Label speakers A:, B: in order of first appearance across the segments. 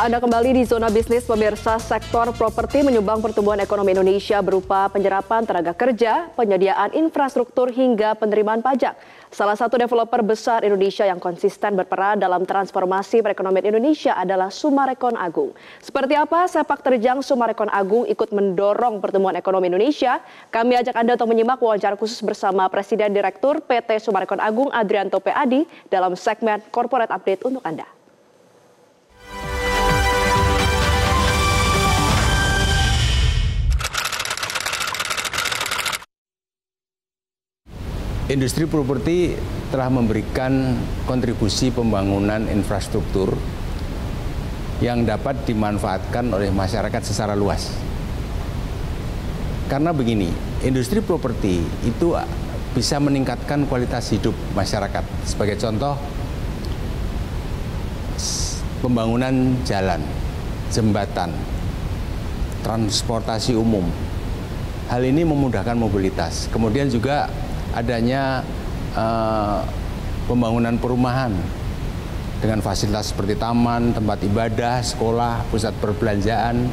A: Anda kembali di Zona Bisnis. Pemirsa, sektor properti menyumbang pertumbuhan ekonomi Indonesia berupa penyerapan tenaga kerja, penyediaan infrastruktur hingga penerimaan pajak. Salah satu developer besar Indonesia yang konsisten berperan dalam transformasi perekonomian Indonesia adalah Summarecon Agung. Seperti apa sepak terjang Summarecon Agung ikut mendorong pertumbuhan ekonomi Indonesia? Kami ajak Anda untuk menyimak wawancara khusus bersama Presiden Direktur PT Summarecon Agung Adrianto P. Adi dalam segmen Corporate Update untuk Anda.
B: Industri properti telah memberikan kontribusi pembangunan infrastruktur yang dapat dimanfaatkan oleh masyarakat secara luas. Karena begini, industri properti itu bisa meningkatkan kualitas hidup masyarakat. Sebagai contoh, pembangunan jalan, jembatan, transportasi umum. Hal ini memudahkan mobilitas. Kemudian juga adanya pembangunan perumahan dengan fasilitas seperti taman, tempat ibadah, sekolah, pusat perbelanjaan.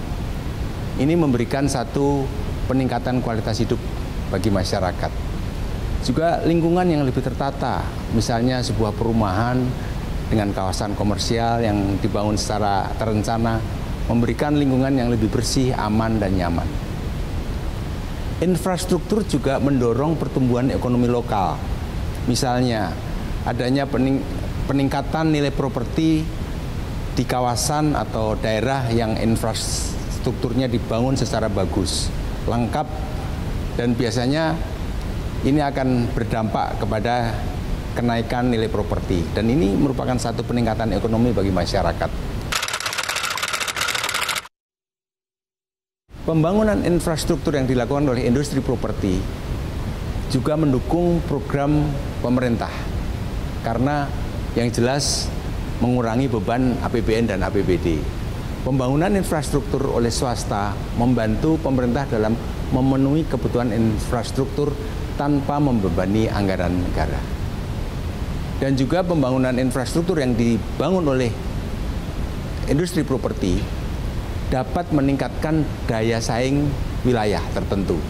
B: Ini memberikan satu peningkatan kualitas hidup bagi masyarakat. Juga lingkungan yang lebih tertata, misalnya sebuah perumahan dengan kawasan komersial yang dibangun secara terencana, memberikan lingkungan yang lebih bersih, aman, dan nyaman. Infrastruktur juga mendorong pertumbuhan ekonomi lokal. Misalnya, adanya peningkatan nilai properti di kawasan atau daerah yang infrastrukturnya dibangun secara bagus, lengkap, dan biasanya ini akan berdampak kepada kenaikan nilai properti. Dan ini merupakan satu peningkatan ekonomi bagi masyarakat. Pembangunan infrastruktur yang dilakukan oleh industri properti juga mendukung program pemerintah karena yang jelas mengurangi beban APBN dan APBD. Pembangunan infrastruktur oleh swasta membantu pemerintah dalam memenuhi kebutuhan infrastruktur tanpa membebani anggaran negara. Dan juga pembangunan infrastruktur yang dibangun oleh industri properti dapat meningkatkan daya saing wilayah tertentu.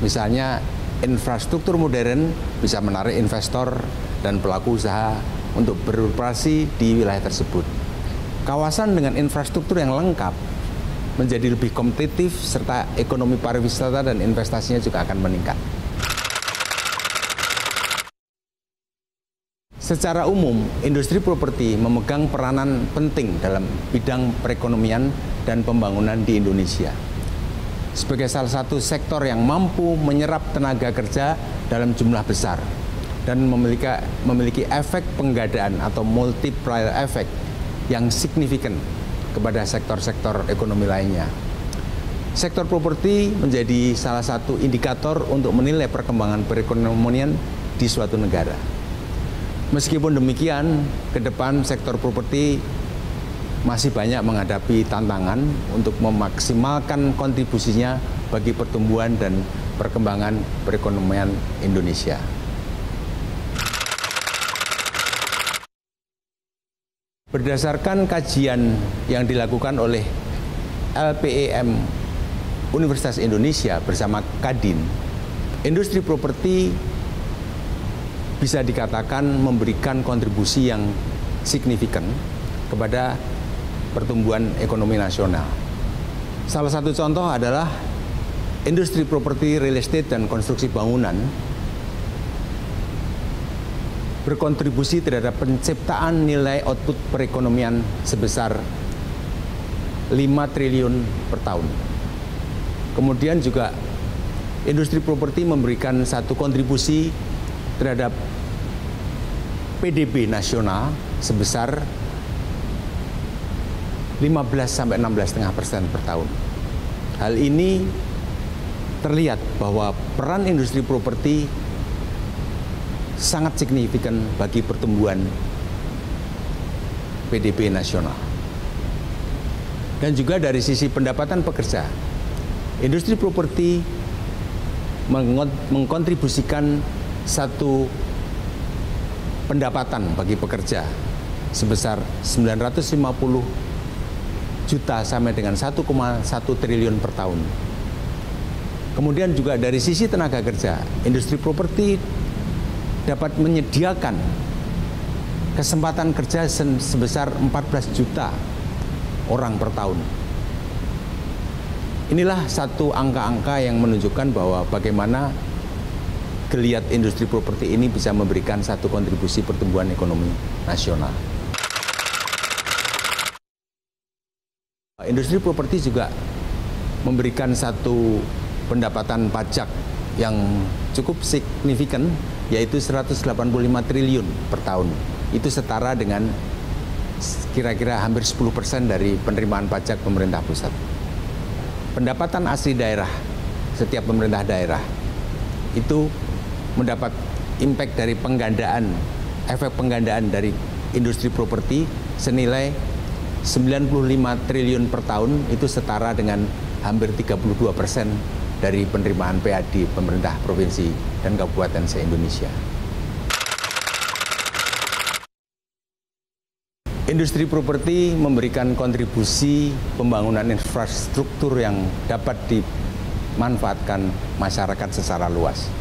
B: Misalnya, infrastruktur modern bisa menarik investor dan pelaku usaha untuk beroperasi di wilayah tersebut. Kawasan dengan infrastruktur yang lengkap menjadi lebih kompetitif serta ekonomi pariwisata dan investasinya juga akan meningkat. Secara umum, industri properti memegang peranan penting dalam bidang perekonomian dan pembangunan di Indonesia. Sebagai salah satu sektor yang mampu menyerap tenaga kerja dalam jumlah besar dan memiliki efek penggadaan atau multiplier effect yang signifikan kepada sektor-sektor ekonomi lainnya. Sektor properti menjadi salah satu indikator untuk menilai perkembangan perekonomian di suatu negara. Meskipun demikian, ke depan sektor properti masih banyak menghadapi tantangan untuk memaksimalkan kontribusinya bagi pertumbuhan dan perkembangan perekonomian Indonesia. Berdasarkan kajian yang dilakukan oleh LPEM Universitas Indonesia bersama Kadin, industri properti bisa dikatakan memberikan kontribusi yang signifikan kepada pertumbuhan ekonomi nasional. Salah satu contoh adalah industri properti real estate dan konstruksi bangunan berkontribusi terhadap penciptaan nilai output perekonomian sebesar 5 triliun per tahun. Kemudian juga industri properti memberikan satu kontribusi terhadap PDB nasional sebesar 15-16,5% per tahun. Hal ini terlihat bahwa peran industri properti sangat signifikan bagi pertumbuhan PDB nasional. Dan juga dari sisi pendapatan pekerja, industri properti mengkontribusikan satu pendapatan bagi pekerja sebesar 950 juta sampai dengan 1,1 triliun per tahun. Kemudian juga dari sisi tenaga kerja, industri properti dapat menyediakan kesempatan kerja sebesar 14 juta orang per tahun. Inilah satu angka-angka yang menunjukkan bahwa bagaimana geliat industri properti ini bisa memberikan satu kontribusi pertumbuhan ekonomi nasional. Industri properti juga memberikan satu pendapatan pajak yang cukup signifikan, yaitu 185 triliun per tahun. Itu setara dengan kira-kira hampir 10% dari penerimaan pajak pemerintah pusat. Pendapatan asli daerah, setiap pemerintah daerah, itu mendapat impact dari efek penggandaan dari industri properti senilai 95 triliun per tahun, itu setara dengan hampir 32% dari penerimaan PAD pemerintah provinsi dan kabupaten se-Indonesia. Industri properti memberikan kontribusi pembangunan infrastruktur yang dapat dimanfaatkan masyarakat secara luas.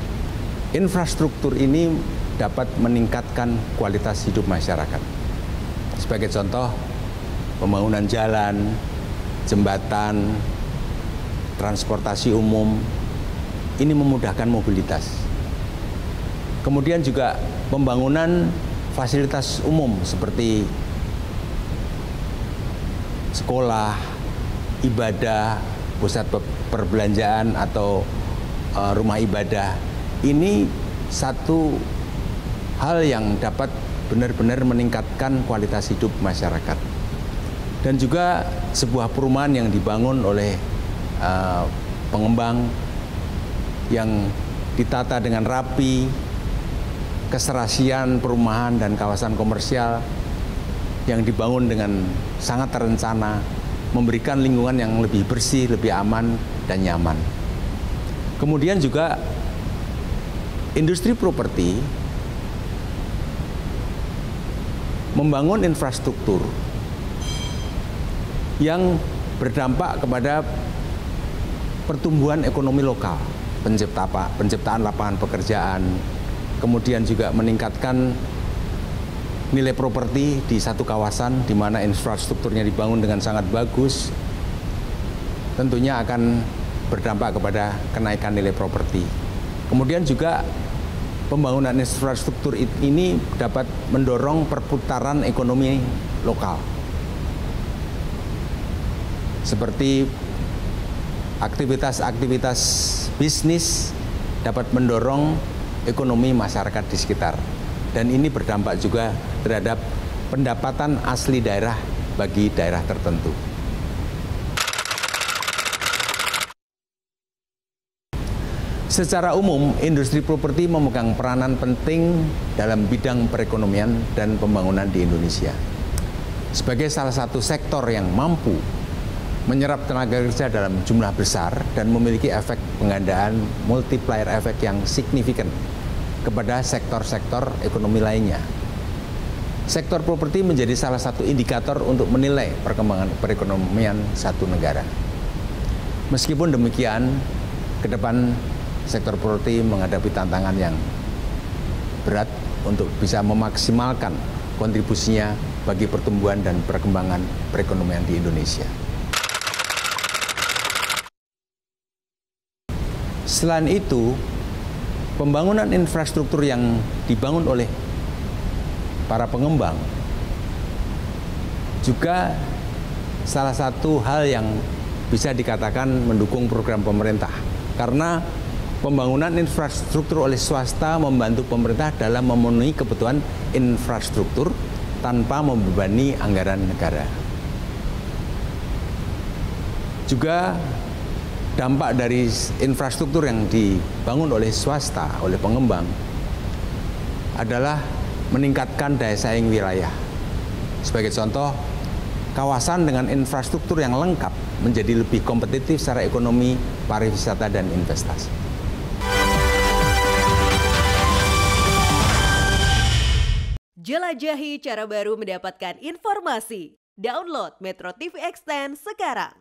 B: Infrastruktur ini dapat meningkatkan kualitas hidup masyarakat. Sebagai contoh, pembangunan jalan, jembatan, transportasi umum, ini memudahkan mobilitas. Kemudian juga pembangunan fasilitas umum seperti sekolah, ibadah, pusat perbelanjaan atau rumah ibadah. Ini satu hal yang dapat benar-benar meningkatkan kualitas hidup masyarakat. Dan juga sebuah perumahan yang dibangun oleh pengembang yang ditata dengan rapi, keserasian perumahan dan kawasan komersial yang dibangun dengan sangat terencana, memberikan lingkungan yang lebih bersih, lebih aman, dan nyaman. Kemudian juga industri properti membangun infrastruktur yang berdampak kepada pertumbuhan ekonomi lokal, penciptaan lapangan pekerjaan, kemudian juga meningkatkan nilai properti di satu kawasan di mana infrastrukturnya dibangun dengan sangat bagus, tentunya akan berdampak kepada kenaikan nilai properti. Kemudian juga pembangunan infrastruktur ini dapat mendorong perputaran ekonomi lokal. Seperti aktivitas-aktivitas bisnis dapat mendorong ekonomi masyarakat di sekitar. Dan ini berdampak juga terhadap pendapatan asli daerah bagi daerah tertentu. Secara umum, industri properti memegang peranan penting dalam bidang perekonomian dan pembangunan di Indonesia. Sebagai salah satu sektor yang mampu menyerap tenaga kerja dalam jumlah besar dan memiliki efek penggandaan multiplier efek yang signifikan kepada sektor-sektor ekonomi lainnya. Sektor properti menjadi salah satu indikator untuk menilai perkembangan perekonomian satu negara. Meskipun demikian, ke depan sektor properti menghadapi tantangan yang berat untuk bisa memaksimalkan kontribusinya bagi pertumbuhan dan perkembangan perekonomian di Indonesia. Selain itu, pembangunan infrastruktur yang dibangun oleh para pengembang juga salah satu hal yang bisa dikatakan mendukung program pemerintah. Karena pembangunan infrastruktur oleh swasta membantu pemerintah dalam memenuhi kebutuhan infrastruktur tanpa membebani anggaran negara. Juga dampak dari infrastruktur yang dibangun oleh swasta, oleh pengembang, adalah meningkatkan daya saing wilayah. Sebagai contoh, kawasan dengan infrastruktur yang lengkap menjadi lebih kompetitif secara ekonomi, pariwisata, dan investasi.
C: Jelajahi cara baru mendapatkan informasi. Download Metro TV Extend sekarang.